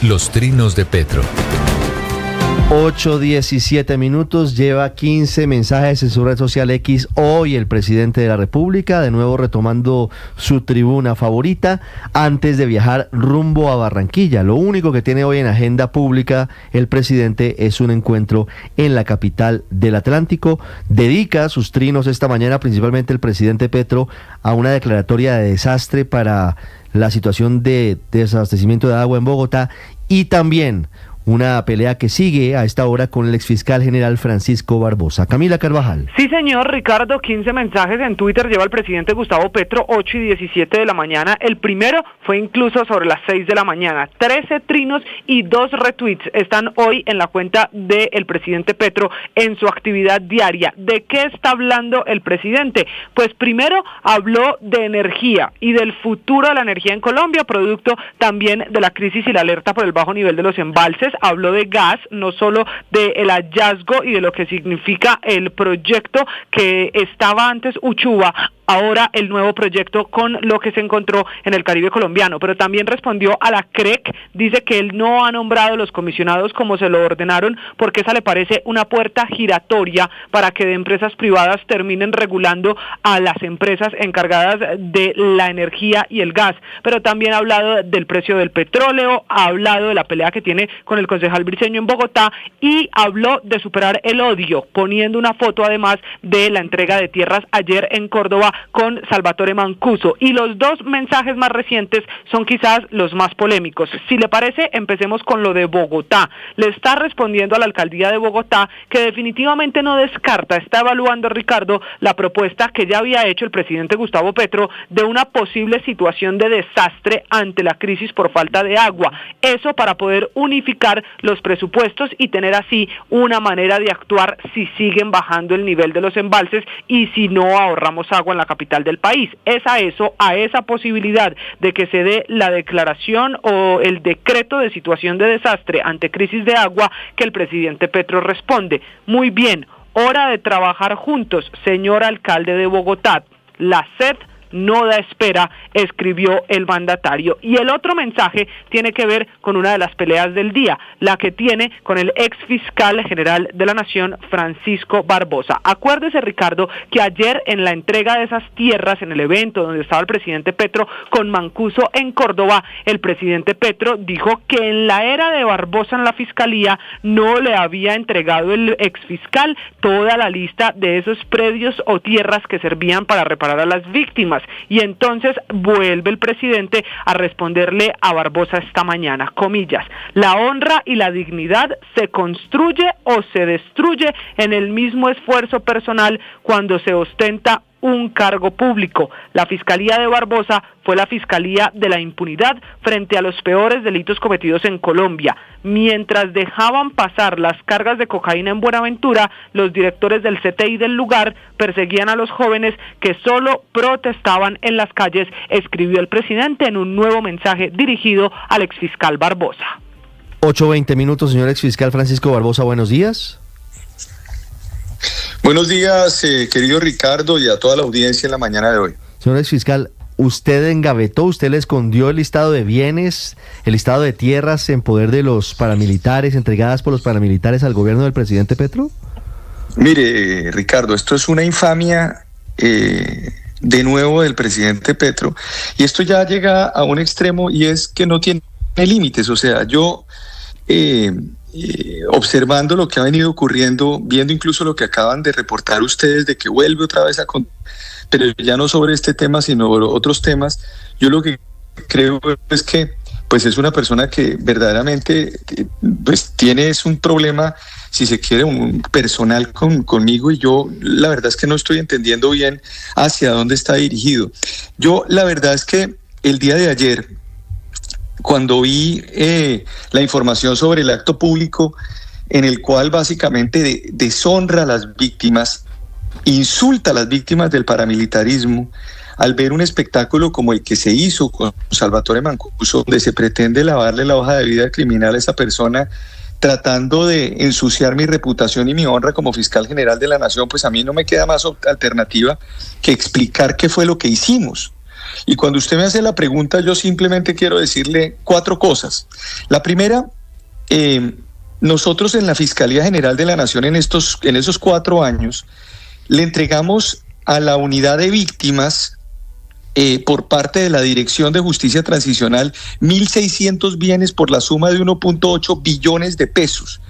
Los trinos de Petro. 8:17, lleva 15 mensajes en su red social X. Hoy el presidente de la República, de nuevo retomando su tribuna favorita, antes de viajar rumbo a Barranquilla. Lo único que tiene hoy en agenda pública el presidente es un encuentro en la capital del Atlántico. Dedica sus trinos esta mañana, principalmente el presidente Petro, a una declaratoria de desastre para la situación de desabastecimiento de agua en Bogotá, y también una pelea que sigue a esta hora con el exfiscal general Francisco Barbosa. Camila Carvajal. Sí, señor Ricardo, 15 mensajes en Twitter lleva el presidente Gustavo Petro, 8:17 de la mañana. El primero fue incluso sobre las 6 de la mañana. 13 trinos y 2 retweets están hoy en la cuenta del presidente Petro en su actividad diaria. ¿De qué está hablando el presidente? Pues primero habló de energía y del futuro de la energía en Colombia, producto también de la crisis y la alerta por el bajo nivel de los embalses. Habló de gas, no solo del hallazgo y de lo que significa el proyecto que estaba antes Uchuva, ahora el nuevo proyecto con lo que se encontró en el Caribe colombiano, pero también respondió a la CREC. Dice que él no ha nombrado los comisionados como se lo ordenaron porque esa le parece una puerta giratoria para que de empresas privadas terminen regulando a las empresas encargadas de la energía y el gas. Pero también ha hablado del precio del petróleo, ha hablado de la pelea que tiene con el concejal Briceño en Bogotá y habló de superar el odio, poniendo una foto además de la entrega de tierras ayer en Córdoba con Salvatore Mancuso. Y los dos mensajes más recientes son quizás los más polémicos. Si le parece, empecemos con lo de Bogotá. Le está respondiendo a la alcaldía de Bogotá que definitivamente no descarta, está evaluando, Ricardo, la propuesta que ya había hecho el presidente Gustavo Petro de una posible situación de desastre ante la crisis por falta de agua. Eso para poder unificar los presupuestos y tener así una manera de actuar si siguen bajando el nivel de los embalses y si no ahorramos agua en la capital del país. Es a esa posibilidad de que se dé la declaración o el decreto de situación de desastre ante crisis de agua que el presidente Petro responde. Muy bien, hora de trabajar juntos, señor alcalde de Bogotá. La sed no da espera, escribió el mandatario. Y el otro mensaje tiene que ver con una de las peleas del día, la que tiene con el ex fiscal general de la Nación, Francisco Barbosa. Acuérdese, Ricardo, que ayer en la entrega de esas tierras, en el evento donde estaba el presidente Petro con Mancuso en Córdoba, el presidente Petro dijo que en la era de Barbosa en la fiscalía no le había entregado el ex fiscal toda la lista de esos predios o tierras que servían para reparar a las víctimas. Y entonces vuelve el presidente a responderle a Barbosa esta mañana, comillas, la honra y la dignidad se construye o se destruye en el mismo esfuerzo personal cuando se ostenta un cargo público. La fiscalía de Barbosa fue la fiscalía de la impunidad frente a los peores delitos cometidos en Colombia. Mientras dejaban pasar las cargas de cocaína en Buenaventura, los directores del CTI del lugar perseguían a los jóvenes que solo protestaban en las calles, escribió el presidente en un nuevo mensaje dirigido al exfiscal Barbosa. 8:20, señor exfiscal Francisco Barbosa, buenos días. Buenos días, querido Ricardo, y a toda la audiencia en la mañana de hoy. Señor exfiscal, ¿usted engavetó, usted le escondió el listado de bienes, el listado de tierras en poder de los paramilitares, entregadas por los paramilitares al gobierno del presidente Petro? Mire, Ricardo, esto es una infamia de nuevo del presidente Petro, y esto ya llega a un extremo y es que no tiene límites. O sea, yo observando lo que ha venido ocurriendo, viendo incluso lo que acaban de reportar ustedes de que vuelve otra vez pero ya no sobre este tema sino otros temas, yo lo que creo es que pues es una persona que verdaderamente pues es un problema, si se quiere, un personal conmigo, y yo la verdad es que no estoy entendiendo bien hacia dónde está dirigido. Yo la verdad es que el día de ayer, cuando vi la información sobre el acto público en el cual básicamente deshonra a las víctimas, insulta a las víctimas del paramilitarismo, al ver un espectáculo como el que se hizo con Salvatore Mancuso, donde se pretende lavarle la hoja de vida criminal a esa persona, tratando de ensuciar mi reputación y mi honra como fiscal general de la Nación, pues a mí no me queda más alternativa que explicar qué fue lo que hicimos. Y cuando usted me hace la pregunta, yo simplemente quiero decirle 4 cosas. La primera, nosotros en la Fiscalía General de la Nación en esos 4 años le entregamos a la unidad de víctimas por parte de la Dirección de Justicia Transicional 1.600 bienes por la suma de 1.8 billones de pesos.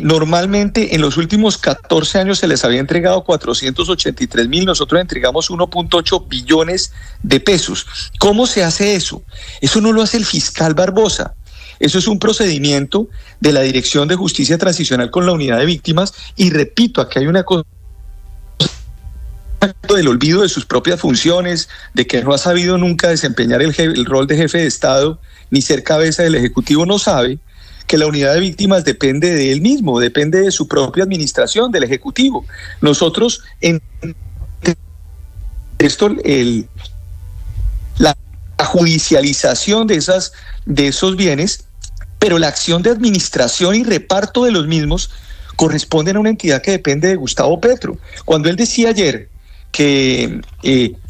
Normalmente en los últimos 14 años se les había entregado 483.000, nosotros entregamos 1.8 billones de pesos. ¿Cómo se hace eso? Eso no lo hace el fiscal Barbosa. Eso es un procedimiento de la Dirección de Justicia Transicional con la unidad de víctimas, y repito, aquí hay una cosa del olvido de sus propias funciones, de que no ha sabido nunca desempeñar el rol de jefe de Estado, ni ser cabeza del Ejecutivo, no sabe que la unidad de víctimas depende de él mismo, depende de su propia administración, del Ejecutivo. Nosotros, en esto, la judicialización de esos bienes, pero la acción de administración y reparto de los mismos corresponde a una entidad que depende de Gustavo Petro. Cuando él decía ayer que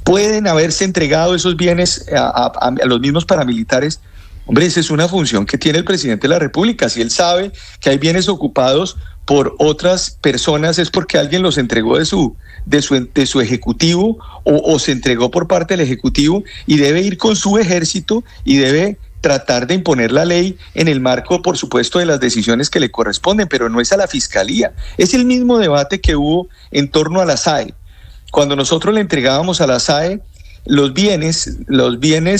pueden haberse entregado esos bienes a los mismos paramilitares, hombre, esa es una función que tiene el presidente de la República. Si él sabe que hay bienes ocupados por otras personas, es porque alguien los entregó de su ejecutivo o se entregó por parte del ejecutivo, y debe ir con su ejército y debe tratar de imponer la ley en el marco, por supuesto, de las decisiones que le corresponden, pero no es a la Fiscalía. Es el mismo debate que hubo en torno a la SAE. Cuando nosotros le entregábamos a la SAE los bienes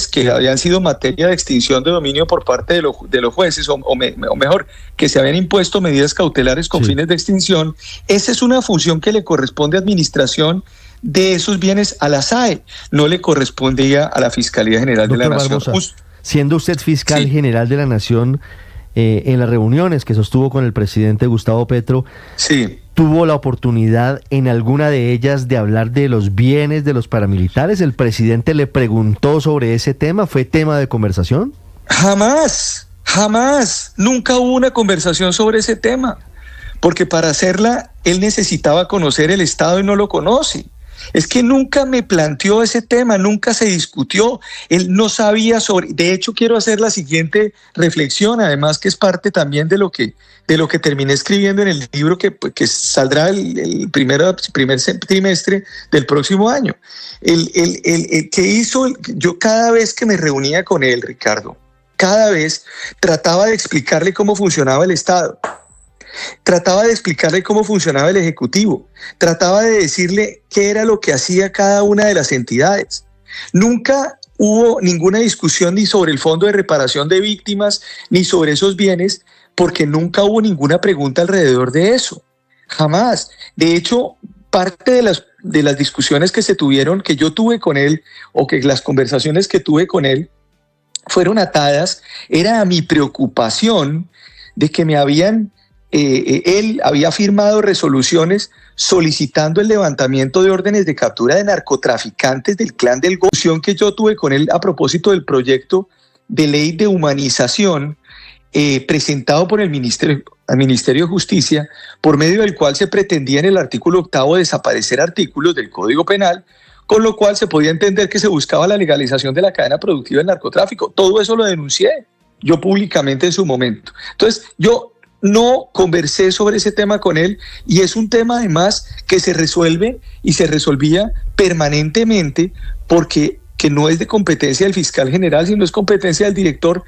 que habían sido materia de extinción de dominio por parte de los jueces, o mejor, que se habían impuesto medidas cautelares con fines de extinción, esa es una función que le corresponde a administración de esos bienes a la SAE, no le correspondía a la Fiscalía General de la Nación. Barbosa, siendo usted fiscal general de la Nación, en las reuniones que sostuvo con el presidente Gustavo Petro, ¿tuvo la oportunidad en alguna de ellas de hablar de los bienes de los paramilitares? ¿El presidente le preguntó sobre ese tema? ¿Fue tema de conversación? Jamás, nunca hubo una conversación sobre ese tema, porque para hacerla él necesitaba conocer el Estado y no lo conoce. Es que nunca me planteó ese tema, nunca se discutió, él no sabía sobre. De hecho, quiero hacer la siguiente reflexión, además que es parte también de lo que terminé escribiendo en el libro que saldrá el primer trimestre del próximo año. El que hizo, yo cada vez que me reunía con él, Ricardo, cada vez trataba de explicarle cómo funcionaba el Estado. Trataba de explicarle cómo funcionaba el Ejecutivo, trataba de decirle qué era lo que hacía cada una de las entidades. Nunca hubo ninguna discusión ni sobre el Fondo de Reparación de Víctimas, ni sobre esos bienes, porque nunca hubo ninguna pregunta alrededor de eso. Jamás. De hecho, parte de las discusiones que se tuvieron, que yo tuve con él, o que las conversaciones que tuve con él, fueron atadas, era a mi preocupación de que él había firmado resoluciones solicitando el levantamiento de órdenes de captura de narcotraficantes del Clan del Golfo, que yo tuve con él a propósito del proyecto de ley de humanización presentado por el Ministerio de Justicia, por medio del cual se pretendía en el artículo 8 desaparecer artículos del Código Penal, con lo cual se podía entender que se buscaba la legalización de la cadena productiva del narcotráfico. Todo eso lo denuncié yo públicamente en su momento. Entonces, yo no conversé sobre ese tema con él, y es un tema además que se resuelve y se resolvía permanentemente, porque que no es de competencia del fiscal general, sino es competencia del director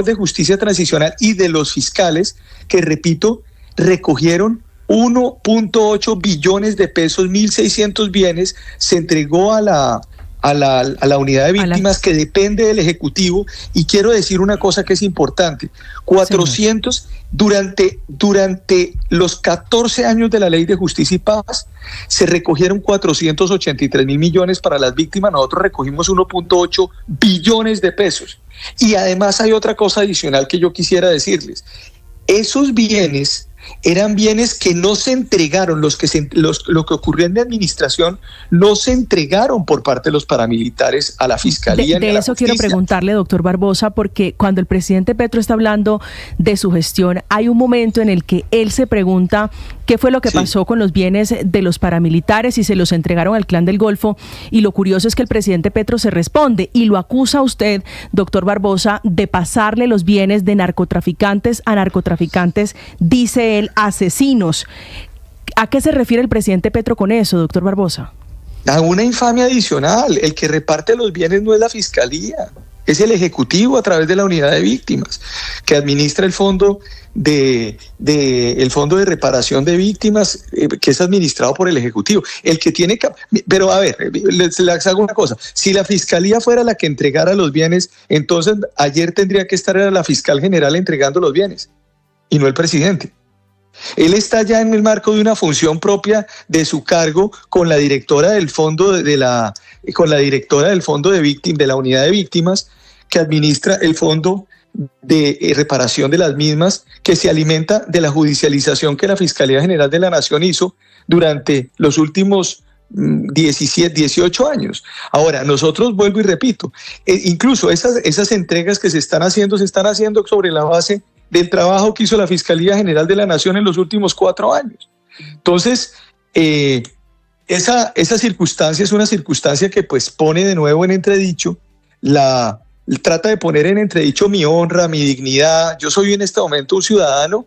de Justicia Transicional y de los fiscales, que, repito, recogieron 1.8 billones de pesos, 1.600 bienes, se entregó a la unidad de víctimas que depende del Ejecutivo. Y quiero decir una cosa que es importante: 400 durante los 14 años de la Ley de Justicia y Paz se recogieron 483.000 millones para las víctimas. Nosotros recogimos 1.8 billones de pesos. Y además hay otra cosa adicional que yo quisiera decirles: esos bienes eran bienes que no se entregaron, lo que ocurrió en la administración no se entregaron por parte de los paramilitares a la Fiscalía. De eso quiero preguntarle, doctor Barbosa, porque cuando el presidente Petro está hablando de su gestión, hay un momento en el que él se pregunta qué fue lo que pasó con los bienes de los paramilitares y se los entregaron al Clan del Golfo. Y lo curioso es que el presidente Petro se responde y lo acusa a usted, doctor Barbosa, de pasarle los bienes de narcotraficantes a narcotraficantes, dice él, asesinos. ¿A qué se refiere el presidente Petro con eso, doctor Barbosa? A una infamia adicional. El que reparte los bienes no es la Fiscalía, es el Ejecutivo a través de la Unidad de Víctimas, que administra el fondo de reparación de víctimas, que es administrado por el Ejecutivo. El que tiene pero a ver, les hago una cosa. Si la Fiscalía fuera la que entregara los bienes, entonces ayer tendría que estar la Fiscal General entregando los bienes y no el presidente. Él está ya en el marco de una función propia de su cargo con la directora del fondo de la Unidad de Víctimas, que administra el fondo de reparación de las mismas, que se alimenta de la judicialización que la Fiscalía General de la Nación hizo durante los últimos 18 años. Ahora, nosotros, vuelvo y repito, incluso esas entregas que se están haciendo sobre la base del trabajo que hizo la Fiscalía General de la Nación en los últimos 4 años. Entonces, esa circunstancia es una circunstancia que pues pone de nuevo en entredicho trata de poner en entredicho mi honra, mi dignidad. Yo soy en este momento un ciudadano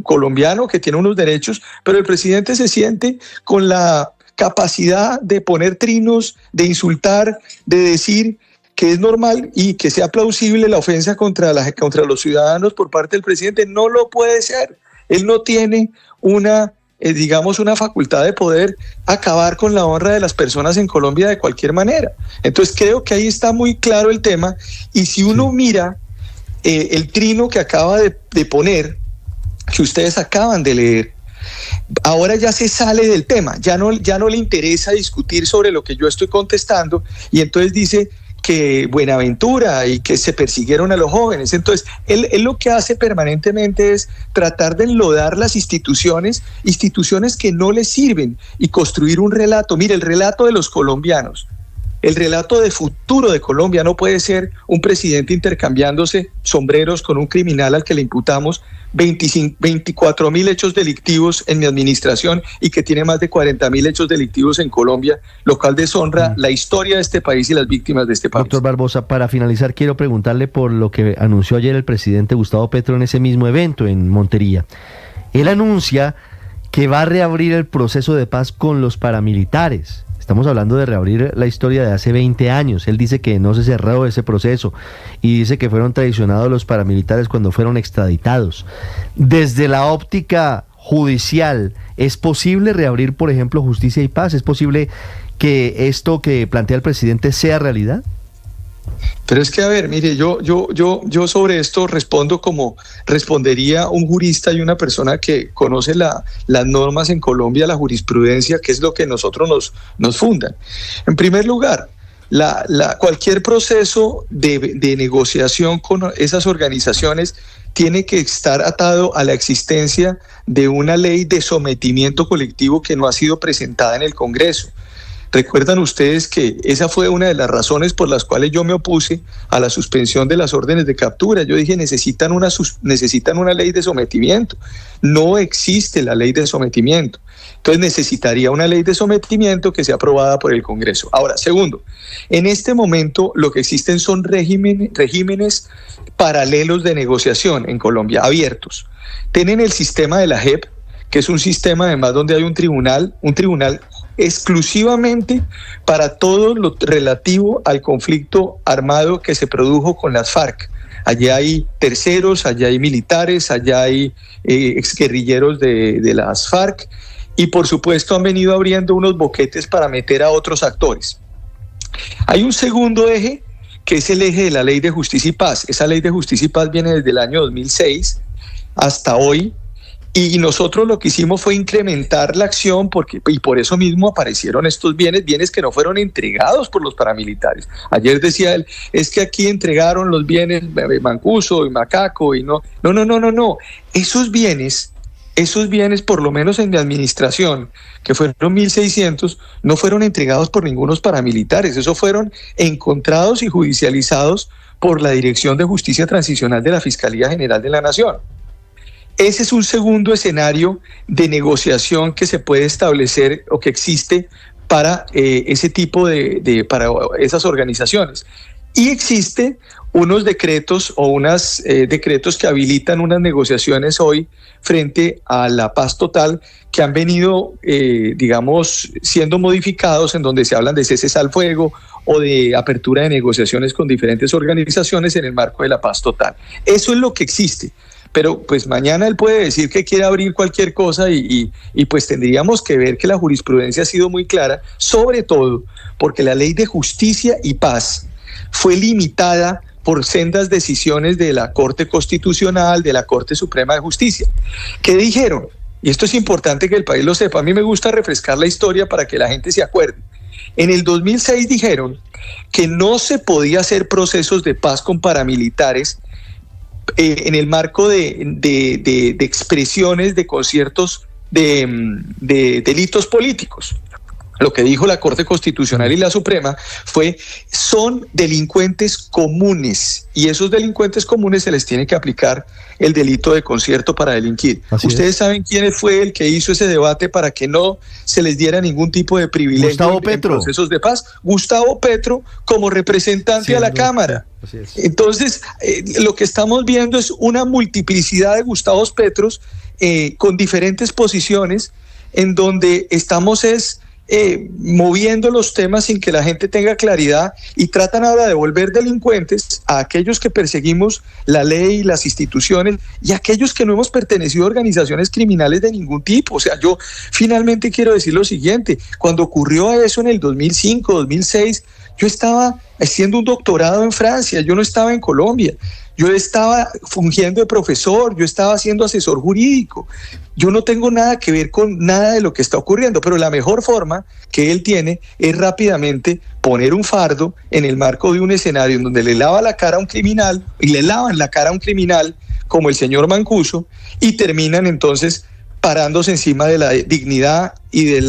colombiano que tiene unos derechos, pero el presidente se siente con la capacidad de poner trinos, de insultar, de decir que es normal y que sea plausible la ofensa contra los ciudadanos por parte del presidente. No lo puede ser. Él no tiene una facultad de poder acabar con la honra de las personas en Colombia de cualquier manera. Entonces creo que ahí está muy claro el tema, y si uno mira el trino que acaba de poner, que ustedes acaban de leer, ahora ya se sale del tema, ya no le interesa discutir sobre lo que yo estoy contestando, y entonces dice que Buenaventura y que se persiguieron a los jóvenes. Entonces, él lo que hace permanentemente es tratar de enlodar las instituciones que no les sirven y construir un relato. Mire, el relato de los colombianos, el relato de futuro de Colombia no puede ser un presidente intercambiándose sombreros con un criminal al que le imputamos 24.000 hechos delictivos en mi administración y que tiene más de 40.000 hechos delictivos en Colombia, lo cual deshonra la historia de este país y las víctimas de este país. Doctor Barbosa, para finalizar quiero preguntarle por lo que anunció ayer el presidente Gustavo Petro en ese mismo evento en Montería. Él anuncia que va a reabrir el proceso de paz con los paramilitares. Estamos hablando de reabrir la historia de hace 20 años. Él dice que no se cerró ese proceso y dice que fueron traicionados los paramilitares cuando fueron extraditados. Desde la óptica judicial, ¿es posible reabrir, por ejemplo, Justicia y Paz? ¿Es posible que esto que plantea el presidente sea realidad? Pero es que, a ver, mire, yo sobre esto respondo como respondería un jurista y una persona que conoce las normas en Colombia, la jurisprudencia, que es lo que nosotros nos fundan. En primer lugar, cualquier proceso de negociación con esas organizaciones tiene que estar atado a la existencia de una ley de sometimiento colectivo que no ha sido presentada en el Congreso. Recuerdan ustedes que esa fue una de las razones por las cuales yo me opuse a la suspensión de las órdenes de captura. Yo dije, necesitan una ley de sometimiento. No existe la ley de sometimiento. Entonces necesitaría una ley de sometimiento que sea aprobada por el Congreso. Ahora, segundo, en este momento lo que existen son regímenes paralelos de negociación en Colombia, abiertos. Tienen el sistema de la JEP, que es un sistema además donde hay un tribunal exclusivamente para todo lo relativo al conflicto armado que se produjo con las FARC. Allá hay terceros, allá hay militares, allá hay exguerrilleros de las FARC, y por supuesto han venido abriendo unos boquetes para meter a otros actores. Hay un segundo eje, que es el eje de la Ley de Justicia y Paz. Esa Ley de Justicia y Paz viene desde el año 2006 hasta hoy, y nosotros lo que hicimos fue incrementar la acción y por eso mismo aparecieron estos bienes que no fueron entregados por los paramilitares. Ayer decía él, es que aquí entregaron los bienes Mancuso y Macaco y no. Esos bienes, por lo menos en mi administración, que fueron 1.600, no fueron entregados por ningunos paramilitares. Esos fueron encontrados y judicializados por la Dirección de Justicia Transicional de la Fiscalía General de la Nación. ese es un segundo escenario de negociación que se puede establecer o que existe para ese tipo para esas organizaciones. Y existe unos decretos o unos decretos que habilitan unas negociaciones hoy frente a la paz total que han venido, digamos, siendo modificados, en donde se hablan de ceses al fuego o de apertura de negociaciones con diferentes organizaciones en el marco de la paz total. Eso es lo que existe. Pero pues mañana él puede decir que quiere abrir cualquier cosa y pues tendríamos que ver que la jurisprudencia ha sido muy clara, sobre todo porque la ley de justicia y paz fue limitada por sendas decisiones de la Corte Constitucional, de la Corte Suprema de Justicia. ¿Qué dijeron? Y esto es importante que el país lo sepa. A mí me gusta refrescar la historia para que la gente se acuerde. En el 2006 dijeron que no se podía hacer procesos de paz con paramilitares en el marco de expresiones de conciertos de delitos políticos. Lo que dijo la Corte Constitucional y la Suprema fue, son delincuentes comunes, y esos delincuentes comunes se les tiene que aplicar el delito de concierto para delinquir. Ustedes saben quién fue el que hizo ese debate para que no se les diera ningún tipo de privilegio en procesos de paz. Gustavo Petro, como representante a la Cámara. Entonces, lo que estamos viendo es una multiplicidad de Gustavos Petros con diferentes posiciones, en donde estamos moviendo los temas sin que la gente tenga claridad, y tratan ahora de volver delincuentes a aquellos que perseguimos la ley, las instituciones, y a aquellos que no hemos pertenecido a organizaciones criminales de ningún tipo. O sea, yo finalmente quiero decir lo siguiente: cuando ocurrió eso en el 2005, 2006, yo estaba haciendo un doctorado en Francia, yo no estaba en Colombia. Yo estaba fungiendo de profesor, yo estaba siendo asesor jurídico. Yo no tengo nada que ver con nada de lo que está ocurriendo, pero la mejor forma que él tiene es rápidamente poner un fardo en el marco de un escenario en donde le lava la cara a un criminal, y le lavan la cara a un criminal como el señor Mancuso, y terminan entonces parándose encima de la dignidad y de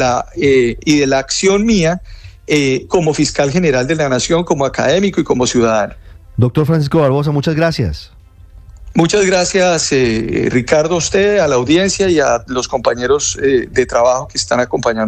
la acción mía como fiscal general de la nación, como académico y como ciudadano. Doctor Francisco Barbosa, muchas gracias. Muchas gracias, Ricardo, a usted, a la audiencia y a los compañeros de trabajo que están acompañando.